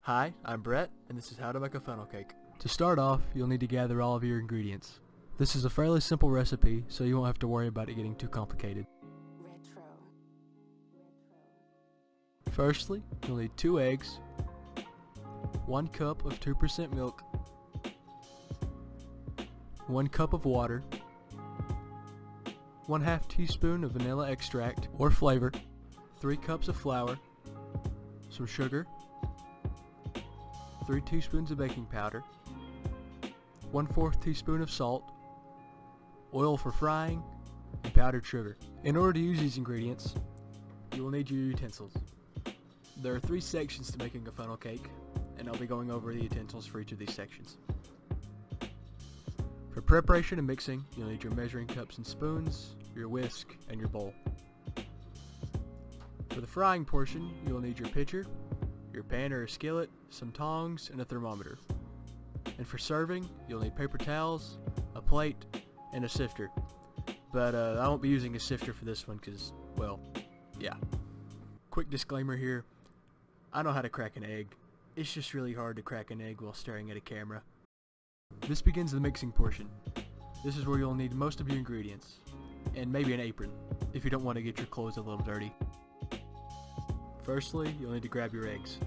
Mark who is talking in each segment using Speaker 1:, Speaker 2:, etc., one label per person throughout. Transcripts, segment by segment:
Speaker 1: Hi, I'm Brett, and this is how to make a funnel cake. To start off, you'll need to gather all of your ingredients. This is a fairly simple recipe, so you won't have to worry about it getting too complicated. Firstly, you'll need 2 eggs, 1 cup of 2% milk, 1 cup of water, 1/2 teaspoon of vanilla extract or flavor, 3 cups of flour, some sugar, 3 teaspoons of baking powder, 1/4 teaspoon of salt, oil for frying, and powdered sugar. In order to use these ingredients, you will need your utensils. There are 3 sections to making a funnel cake, and I'll be going over the utensils for each of these sections. For preparation and mixing, you'll need your measuring cups and spoons, your whisk, and your bowl. For the frying portion, you'll need your pitcher, your pan or a skillet, some tongs, and a thermometer. And for serving, you'll need paper towels, a plate, and a sifter. But I won't be using a sifter for this one because, well, yeah. Quick disclaimer here, I know how to crack an egg. It's just really hard to crack an egg while staring at a camera. This begins the mixing portion. This is where you'll need most of your ingredients, and maybe an apron, if you don't want to get your clothes a little dirty. Firstly, you'll need to grab your eggs.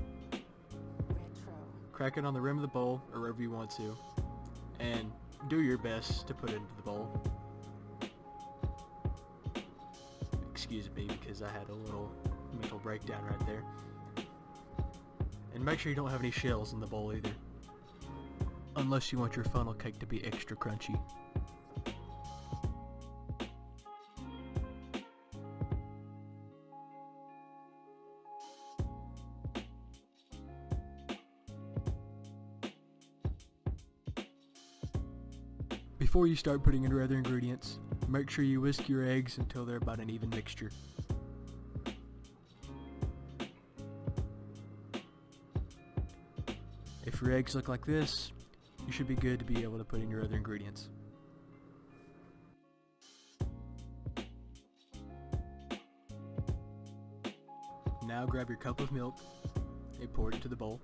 Speaker 1: Crack it on the rim of the bowl, or wherever you want to, and do your best to put it into the bowl. Excuse me, because I had a little mental breakdown right there. And make sure you don't have any shells in the bowl either, unless you want your funnel cake to be extra crunchy. Before you start putting in your other ingredients, make sure you whisk your eggs until they're about an even mixture. If your eggs look like this, you should be good to be able to put in your other ingredients. Now grab your cup of milk and pour it into the bowl.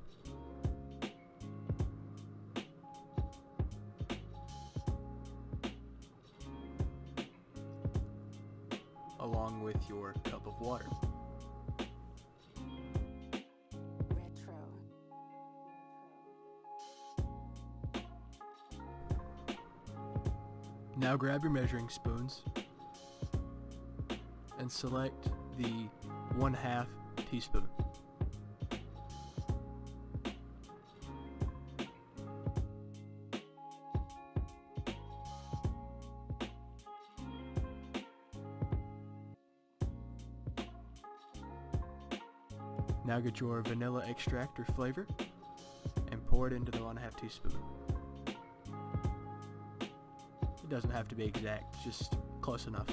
Speaker 1: Along with your cup of water. Now grab your measuring spoons and select the 1/2 teaspoon. Now get your vanilla extract or flavor and pour it into the 1/2 teaspoon. It doesn't have to be exact, just close enough.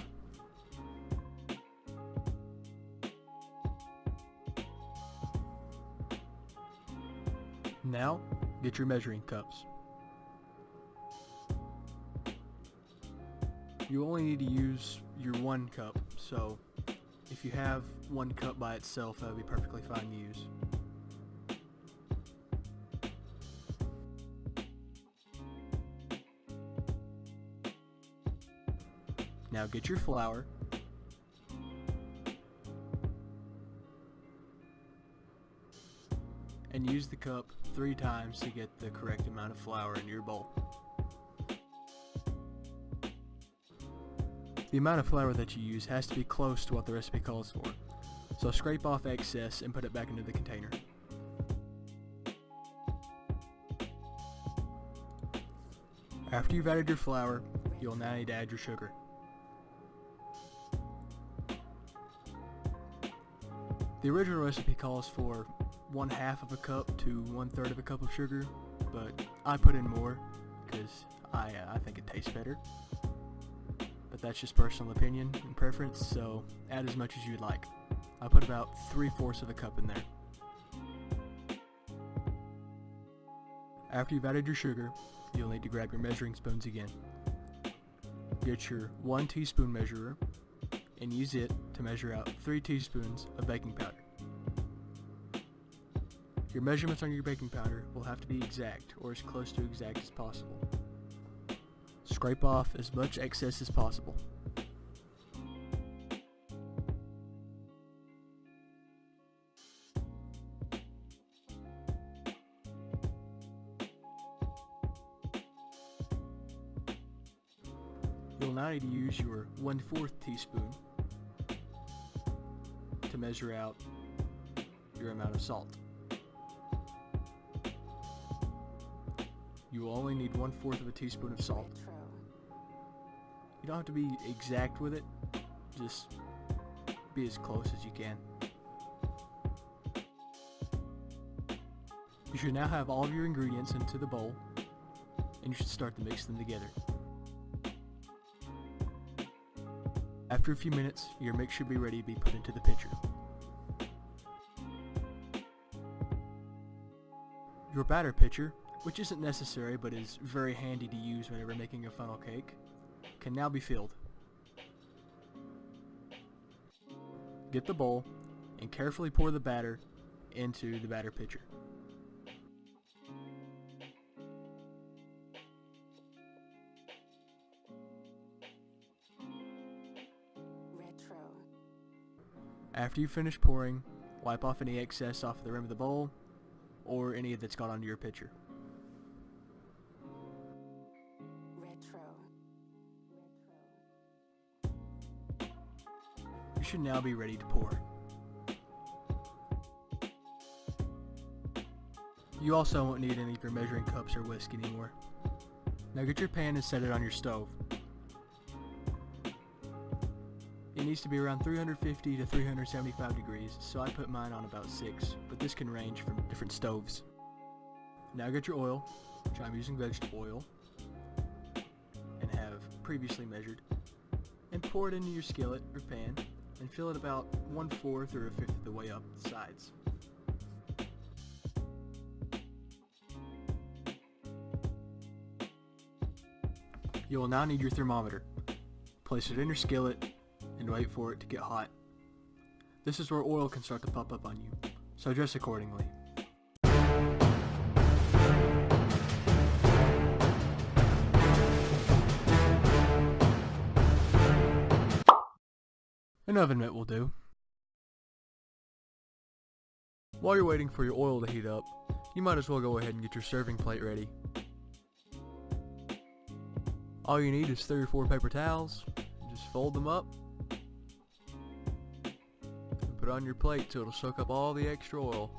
Speaker 1: Now, get your measuring cups. You only need to use your 1 cup, so if you have 1 cup by itself, that would be perfectly fine to use. Now get your flour, and use the cup 3 times to get the correct amount of flour in your bowl. The amount of flour that you use has to be close to what the recipe calls for, so scrape off excess and put it back into the container. After you've added your flour, you'll now need to add your sugar. The original recipe calls for 1/2 of a cup to 1/3 of a cup of sugar, but I put in more because I think it tastes better. But that's just personal opinion and preference, so add as much as you'd like. I put about 3/4 of a cup in there. After you've added your sugar, you'll need to grab your measuring spoons again. Get your 1 teaspoon measurer and use it to measure out 3 teaspoons of baking powder. Your measurements on your baking powder will have to be exact, or as close to exact as possible. Scrape off as much excess as possible. You'll now need to use your 1/4 teaspoon to measure out your amount of salt. You will only need 1/4 of a teaspoon of salt. You don't have to be exact with it, just be as close as you can. You should now have all of your ingredients into the bowl, and you should start to mix them together. After a few minutes, your mix should be ready to be put into the pitcher. Your batter pitcher, which isn't necessary but is very handy to use whenever making a funnel cake, can now be filled. Get the bowl and carefully pour the batter into the batter pitcher. After you finish pouring, wipe off any excess off the rim of the bowl or any that's got onto your pitcher. You should now be ready to pour. You also won't need any of your measuring cups or whisk anymore. Now get your pan and set it on your stove. It needs to be around 350 to 375 degrees, so I put mine on about 6, but this can range from different stoves. Now get your oil, which I'm using vegetable oil, and have previously measured, and pour it into your skillet or pan, and fill it about 1/4 or 1/5 of the way up the sides. You will now need your thermometer. Place it in your skillet and wait for it to get hot. This is where oil can start to pop up on you, so adjust accordingly. An oven mitt will do. While you're waiting for your oil to heat up, you might as well go ahead and get your serving plate ready. All you need is 3 or 4 paper towels. Just fold them up and put it on your plate so it'll soak up all the extra oil,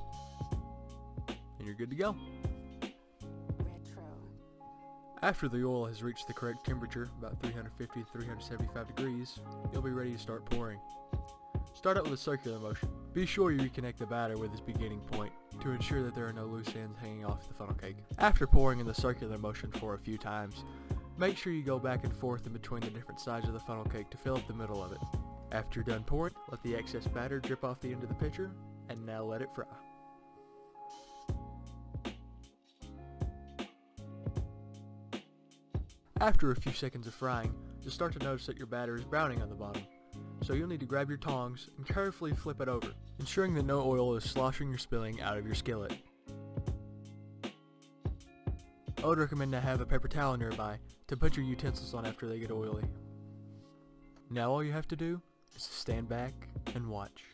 Speaker 1: and you're good to go. After the oil has reached the correct temperature, about 350 to 375 degrees, you'll be ready to start pouring. Start out with a circular motion. Be sure you reconnect the batter with its beginning point to ensure that there are no loose ends hanging off the funnel cake. After pouring in the circular motion for a few times, make sure you go back and forth in between the different sides of the funnel cake to fill up the middle of it. After you're done pouring, let the excess batter drip off the end of the pitcher, and now let it fry. After a few seconds of frying, you'll start to notice that your batter is browning on the bottom, so you'll need to grab your tongs and carefully flip it over, ensuring that no oil is sloshing or spilling out of your skillet. I would recommend to have a paper towel nearby to put your utensils on after they get oily. Now all you have to do is stand back and watch.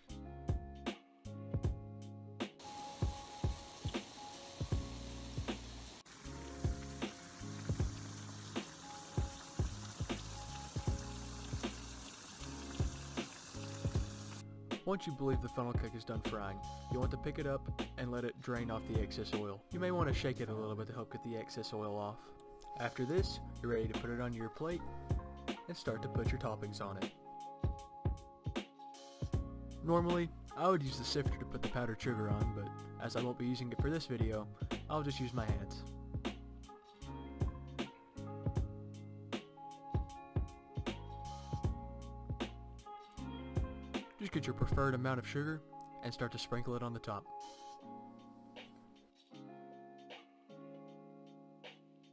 Speaker 1: Once you believe the funnel cake is done frying, you want to pick it up and let it drain off the excess oil. You may want to shake it a little bit to help get the excess oil off. After this, you're ready to put it on your plate and start to put your toppings on it. Normally, I would use the sifter to put the powdered sugar on, but as I won't be using it for this video, I'll just use my hands. Just get your preferred amount of sugar and start to sprinkle it on the top.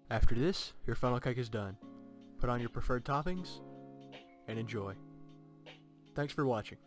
Speaker 1: After this, your funnel cake is done. Put on your preferred toppings and enjoy. Thanks for watching.